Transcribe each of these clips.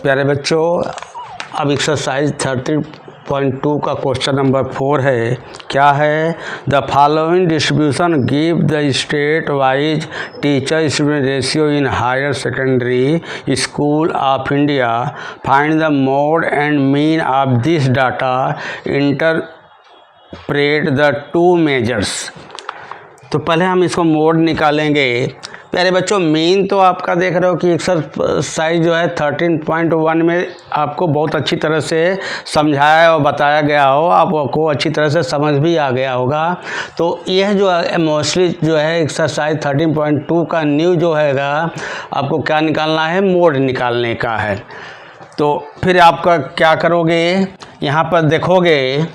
प्यारे बच्चों, अब एक्सरसाइज 30.2 का क्वेश्चन नंबर 4 है। क्या है? The following distribution give the state wise teacher student ratio in higher secondary school of India. Find the mode and mean of this data, interpret the two measures. तो पहले हम इसको mode निकालेंगे। प्यारे बच्चों, मीन तो आपका देख रहे हो कि एक्सरसाइज जो है 13.1 में आपको बहुत अच्छी तरह से समझाया और बताया गया हो, आपको अच्छी तरह से समझ भी आ गया होगा। तो यह जो है मोस्टली जो है एक्सरसाइज 13.2 का न्यू जो हैगा, आपको क्या निकालना है? मोड निकालने का है। तो फिर आपका क्या करोगे? यहाँ पर देखोगे,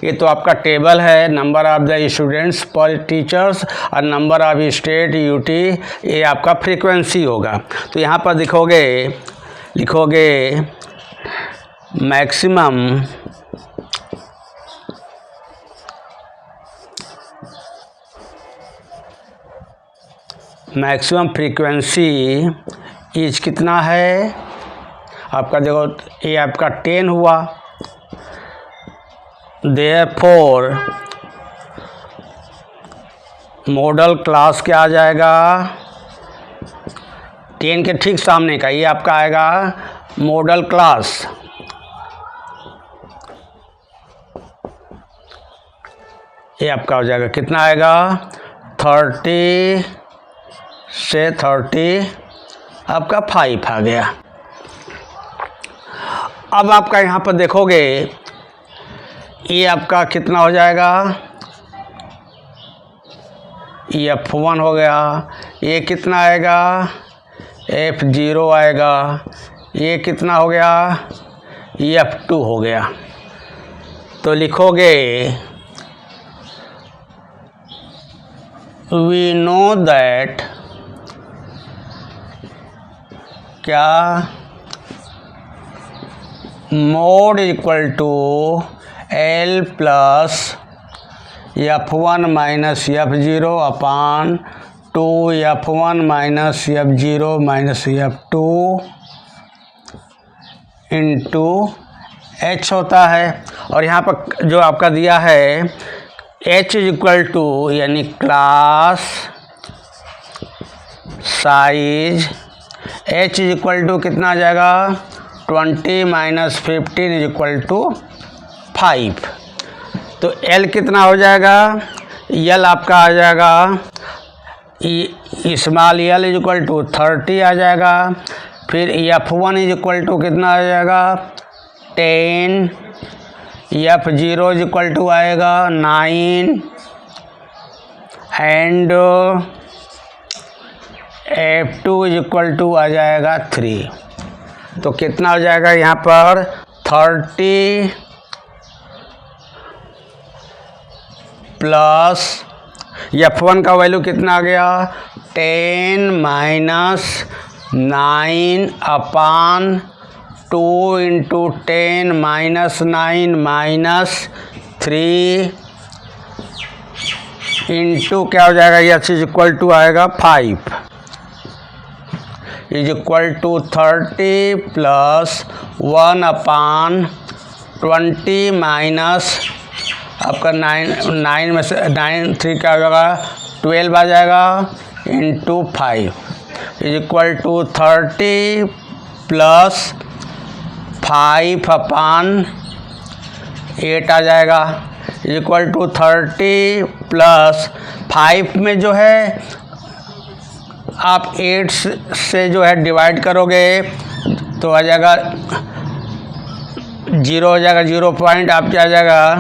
ये तो आपका टेबल है, नंबर ऑफ द स्टूडेंट्स पर टीचर्स और नंबर ऑफ स्टेट यूटी, ये आपका फ्रीक्वेंसी होगा। तो यहाँ पर लिखोगे मैक्सिमम फ्रीक्वेंसी इज कितना है आपका? देखो, ये आपका 10 हुआ। Therefore मॉडल क्लास क्या आ जाएगा? 10 के ठीक सामने का ये आपका आएगा मॉडल क्लास। ये आपका हो जाएगा, कितना आएगा? 30 से 30 आपका 5 आ गया। अब आपका यहाँ पर देखोगे, ये आपका कितना हो जाएगा? ये F1 हो गया। ये कितना आएगा? F0 आएगा। ये कितना हो गया? ये F2 हो गया। तो लिखोगे, वी नो दैट क्या mode equal to L plus F1 minus F0 upon 2 F1 minus F0 minus F2 into H होता है। और यहाँ पर जो आपका दिया है H इक्वल टू यानी class size, H equal to कितना आ जाएगा? 20 माइनस 15 इज इक्वल टू 5। तो L कितना हो जाएगा? L आपका आ जाएगा, small L is equal to 30 आ जाएगा। फिर F1 इज इक्वल टू कितना आ जाएगा? 10। F0 इज इक्वल टू आएगा 9 and F2 is equal to आ जाएगा 3। तो कितना हो जाएगा यहाँ पर? 30 प्लस F1 का वैल्यू कितना आ गया? 10 minus 9 upon 2 into 10 minus 9 minus 3 into क्या हो जाएगा? ये इज इक्वल टू आएगा 5 is equal to 30 plus 1 upon 20 minus आपका 9 में से 9 3 क्या हो जाएगा? 12 आ जाएगा into 5 is equal to 30 plus 5 upon 8 आ जाएगा इज इक्वल टू 30 प्लस 5 में जो है आप 8 से जो है डिवाइड करोगे तो आ जाएगा 0 हो जाएगा, 0 पॉइंट आप क्या आ जाएगा?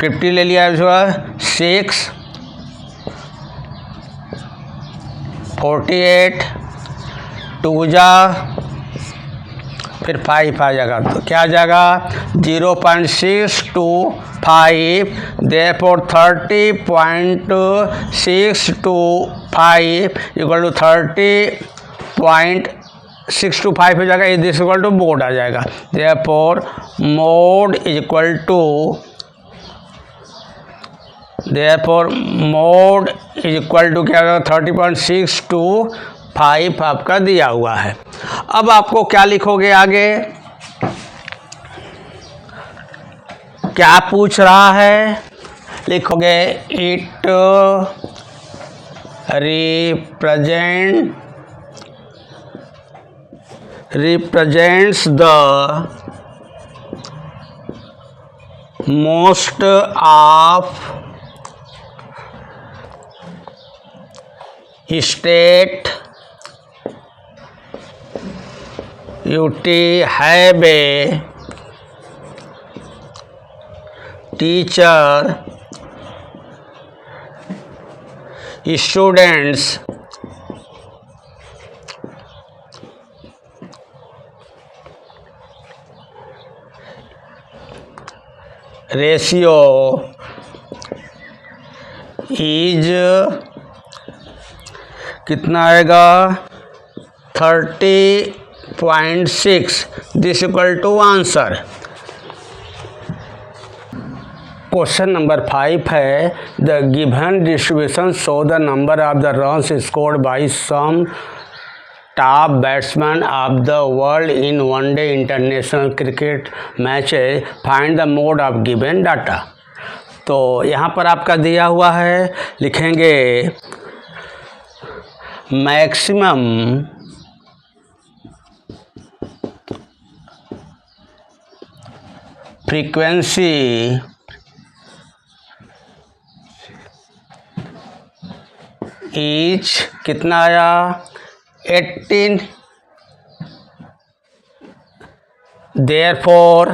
50 ले लिया है, 6 48 2 जा फिर 5 आ जाएगा। तो क्या आ जाएगा? 0.625। देयरफॉर 30.625 इक्वल टू 30.625 हो जाएगा। दिस इक्वल टू मोड आ जाएगा। Therefore mode is equal to क्या होगा? 30.625 5 आपका दिया हुआ है। अब आपको क्या लिखोगे आगे, क्या पूछ रहा है, लिखोगे it represents the most of state UT have a teacher students ratio is कितना आएगा 30.6। This equal to answer. Question number 5 है the given distribution show the number of the runs scored by some top batsman of the world in one day international cricket matches, find the mode of given data. तो यहाँ पर आपका दिया हुआ है, लिखेंगे maximum frequency each कितना आया 18, देयरफॉर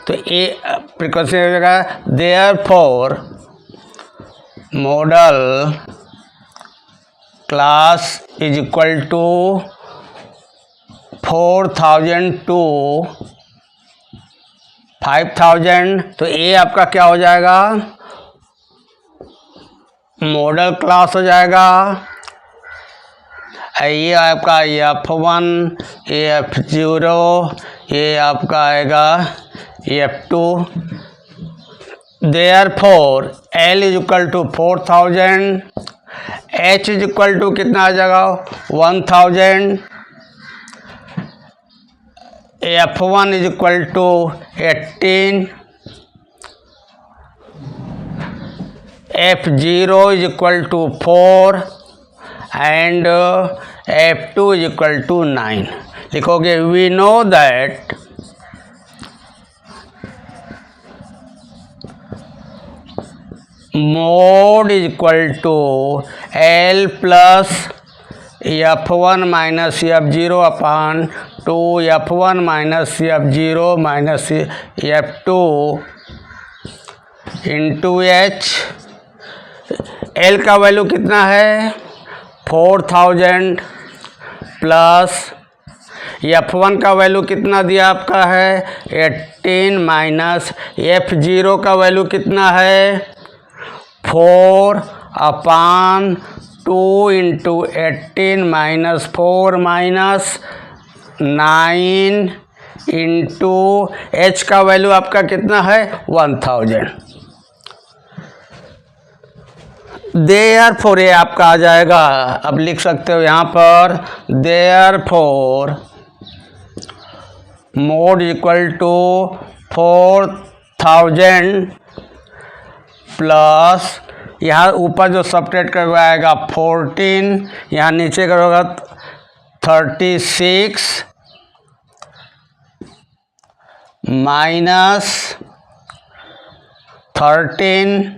तो ए फ्रीक्वेंसी हो जाएगा therefore modal class is equal to 4000 to 5000। तो ए आपका क्या हो जाएगा, मॉडल क्लास हो जाएगा। ये आपका F1, ये F0, ये आपका आएगा F2। Therefore L is equal to 4000, H is equal to कितना आ जाएगा 1000, F1 is equal to 18, F0 is equal to 4 and F2 is equal to 9। लिखोगे we know that mode is equal to L plus F1 minus F0 upon 2 F1 minus F0 minus F2 into H। L का value कितना है 4000 plus F1 का value कितना दिया आपका है 18 minus F0 का वैल्यू कितना है 4 upon 2 into 18 minus 4 minus 9 into H का वैल्यू आपका कितना है 1000। देयरफॉर ये आपका आ जाएगा, अब लिख सकते हो यहाँ पर therefore mode equal to 4000 plus यहाँ ऊपर जो सब्ट्रैक्ट करवा आएगा 14, यहाँ नीचे करोगा 36 माइनस 13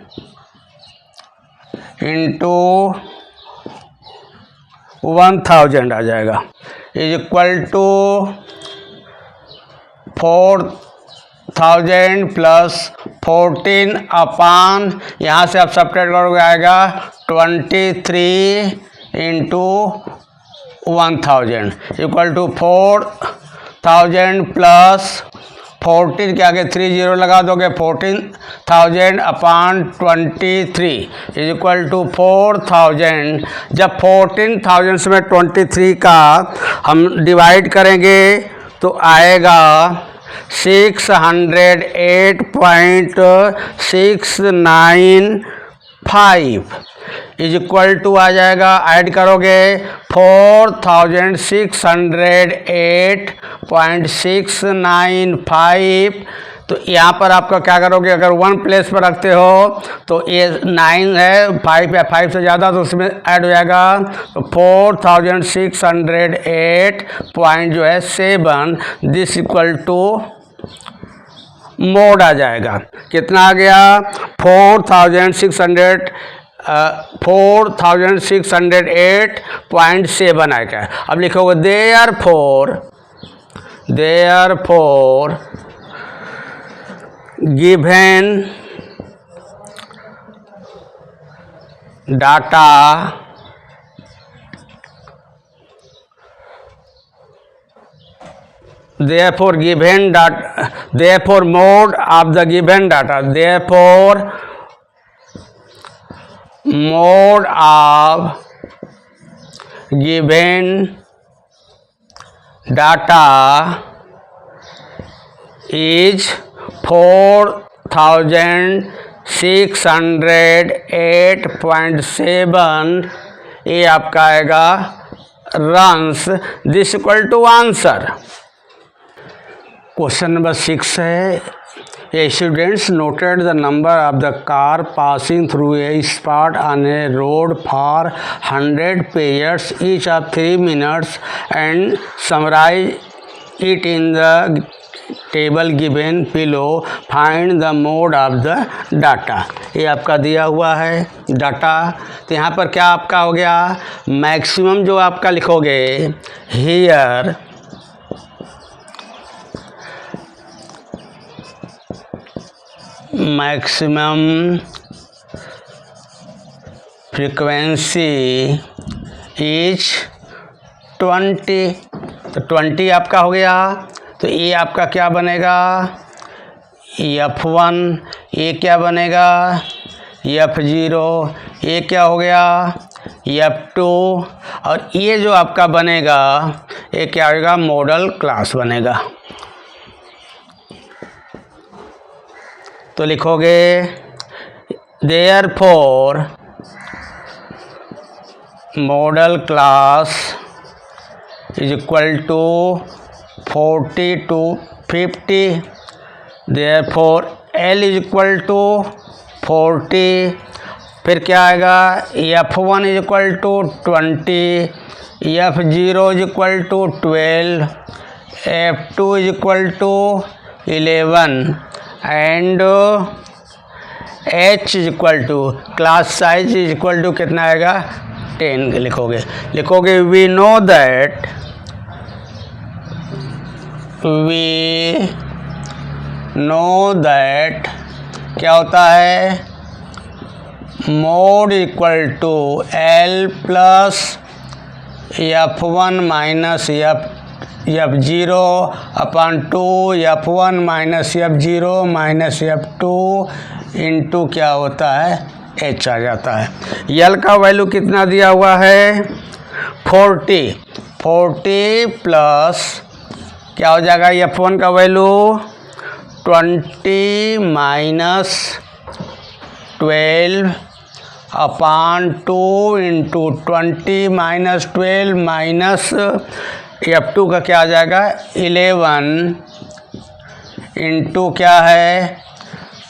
इंटू 1000 आ जाएगा इज इक्वल टू 4000 प्लस 14 अपान यहाँ से आप सब्ट्रैक्ट करोगे आएगा 23 इंटू 1000 इक्वल टू 4000 प्लस 14 के आगे 30 लगा दोगे 14000 अपान 23 इज इक्वल टू 4000। जब 14000 से 23 का हम डिवाइड करेंगे तो आएगा 608.695। इज इक्वल टू आ जाएगा, ऐड करोगे 4608.695। तो यहाँ पर आपका क्या करोगे, अगर 1 प्लेस पर रखते हो तो ये 9 है, 5 या 5 से ज़्यादा तो उसमें ऐड हो जाएगा। तो 4608.7 दिस इक्वल टू मोड आ जाएगा। कितना आ गया, 4608.7 आएगा। अब लिखोगे therefore given data therefore mode of the given data, therefore mode of given data is 4608.7। ये आपका आएगा hence this equal to answer. Question number 6 है, A students noted the number of the car passing through a spot on a road for 100 periods each of 3 minutes and summarise it in the table given below, find the mode of the data. ये आपका दिया हुआ है data. तो यहाँ पर क्या आपका हो गया, मैक्सिमम जो आपका लिखोगे हियर मैक्सिमम फ्रीक्वेंसी इज 20। तो 20 आपका हो गया। तो ये आपका क्या बनेगा, F1। ये क्या बनेगा, F0। ये क्या हो गया, F2। और ये जो आपका बनेगा ये क्या होगा, मॉडल क्लास बनेगा। तो लिखोगे therefore modal class is equal to 40 to 50, therefore L is equal to 40। फिर क्या आएगा, F1 is equal to 20, F0 is equal to 12, F2 is equal to 11 and H is equal to class size is equal to कितना आएगा, 10 लिखोगे we know that क्या होता है, mode equal to L plus F1 minus F0 upon 2 F1 minus F0 minus F2 into क्या होता है, H आ जाता है। L का वैल्यू कितना दिया हुआ है, 40 प्लस क्या हो जाएगा, F1 का value 20 minus 12 upon 2 into 20 minus 12 minus F2 का क्या आ जाएगा, 11 इंटू क्या है,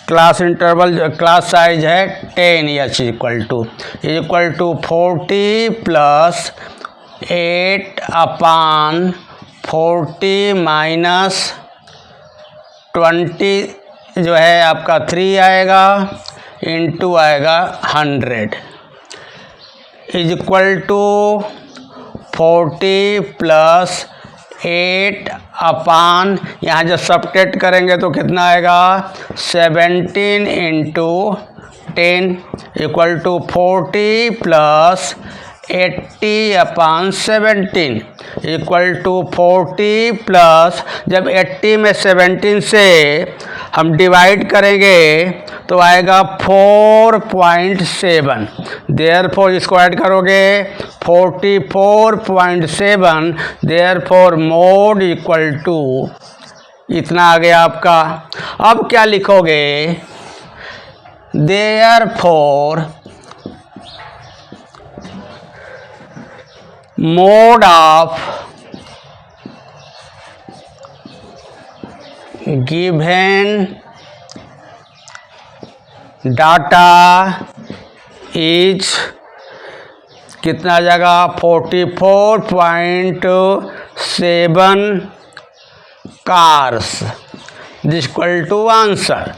क्लास इंटरवल क्लास साइज है 10, H equal to 40 plus 8 upon 40 minus 20 जो है आपका 3 आएगा इंटू आएगा 100 is equal to 40 plus 8 upon यहाँ जब सब्ट्रैक्ट करेंगे तो कितना आएगा, 17 into 10 equal to 40 plus 80 upon 17 equal to 40 plus, जब 80 में 17 से हम डिवाइड करेंगे तो आएगा 4.7। देयरफॉर इसको ऐड करोगे 44.7, देयरफॉर मोड इक्वल टू इतना आ गया आपका। अब क्या लिखोगे, therefore mode of given data is कितना जगह 44.7 कार्स इक्वल टू आंसर।